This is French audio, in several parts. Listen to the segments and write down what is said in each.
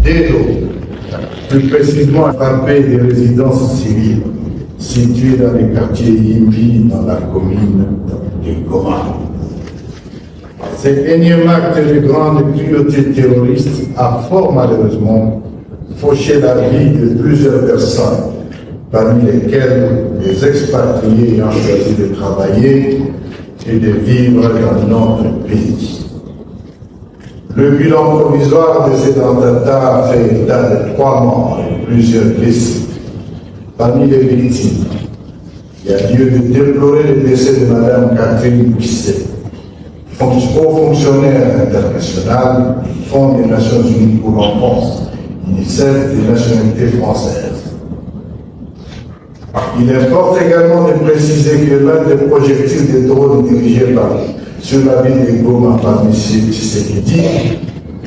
Dès l'eau, plus précisément frappé des résidences civiles situées dans les quartiers Yimbi dans la commune de Goma. Cet énième acte de grande cruauté terroriste a fort malheureusement fauché la vie de plusieurs personnes, parmi lesquelles les expatriés ayant choisi de travailler et de vivre dans notre pays. Le bilan provisoire de cet attentat a fait état de 3 morts et plusieurs blessés. Parmi les victimes, il y a lieu de déplorer le décès de Mme Catherine Bisset, haut fonctionnaire international du Fonds des Nations Unies pour l'enfance, UNICEF des nationalités françaises. Il importe également de préciser que l'un des projectiles de drones dirigés sur la ville de Goma par M. Tshisekedi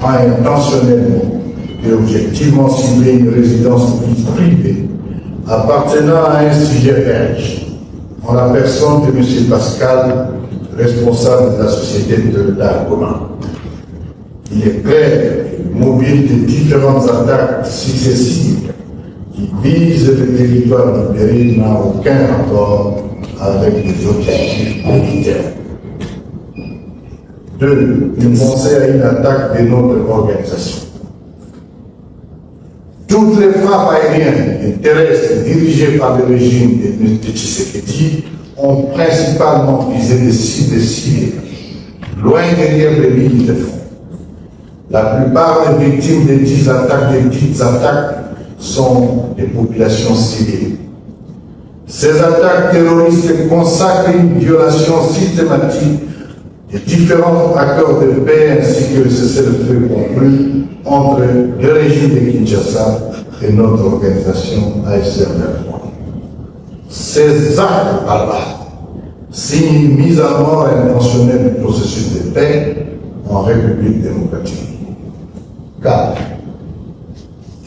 a intentionnellement et objectivement ciblé une résidence privée appartenant à un sujet belge, en la personne de M. Pascal, responsable de la société de la Goma. Il est clair que le mobile de différentes attaques successives qui visent le territoire libéré n'a aucun rapport avec les objectifs militaires. 2. Une pensée à une attaque de notre organisation. Toutes les frappes aériennes et terrestres dirigées par le régime de Tshisekedi ont principalement visé des cibles civils, loin derrière les lignes de front. La plupart des victimes des dites attaques sont des populations civiles. Ces attaques terroristes consacrent une violation systématique des différents accords de paix ainsi que le cessez-le-feu conclu entre le régime de Kinshasa et notre organisation AFC-M23. Ces actes barbares signent une mise à mort intentionnelle du processus de paix en République démocratique. 4.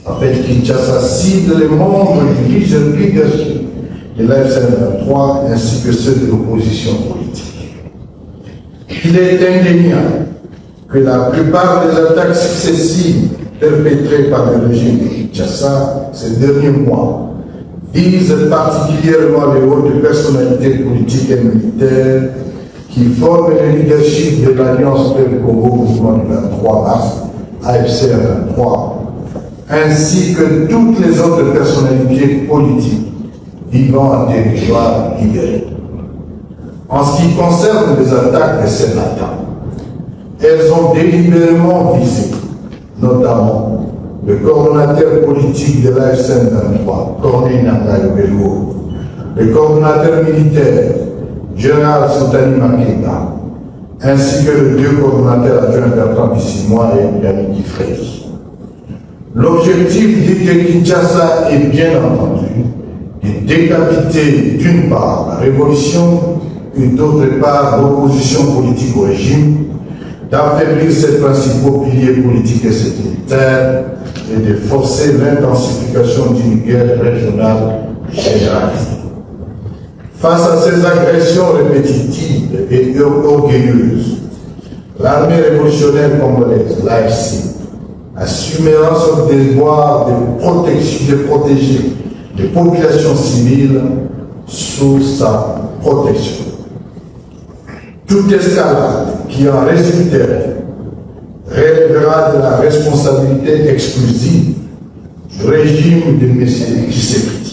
En fait, Kinshasa cible les membres du leadership de l'AFC-M23 ainsi que ceux de l'opposition politique. Il est indéniable que la plupart des attaques successives perpétrées par le régime de Kinshasa ces derniers mois visent particulièrement les hautes personnalités politiques et militaires qui forment le leadership de l'Alliance Fleuve Congo mouvement du 23 mars, AFC-M23, ainsi que toutes les autres personnalités politiques vivant en territoire libéré. En ce qui concerne les attaques des sénateurs, elles ont délibérément visé, notamment, le coordonnateur politique de l'AFC-M23, Corneille Nangaï Bello, le coordonnateur militaire, Général Soutani Makeba, ainsi que le 2 coordonnateurs adjoints Bertrand Bissimois et Yannick Gifrey. L'objectif dit de Kinshasa est bien entendu de décapiter d'une part la révolution et d'autre part l'opposition politique au régime, d'affaiblir ses principaux piliers politiques et sécuritaires et de forcer l'intensification d'une guerre régionale généralisée. Face à ces agressions répétitives et orgueilleuses, l'armée révolutionnaire congolaise, l'AFC, assumera son devoir de protéger les populations civiles sous sa protection. Toute escalade qui en résulterait relèvera de la responsabilité exclusive du régime de M. Tshisekedi.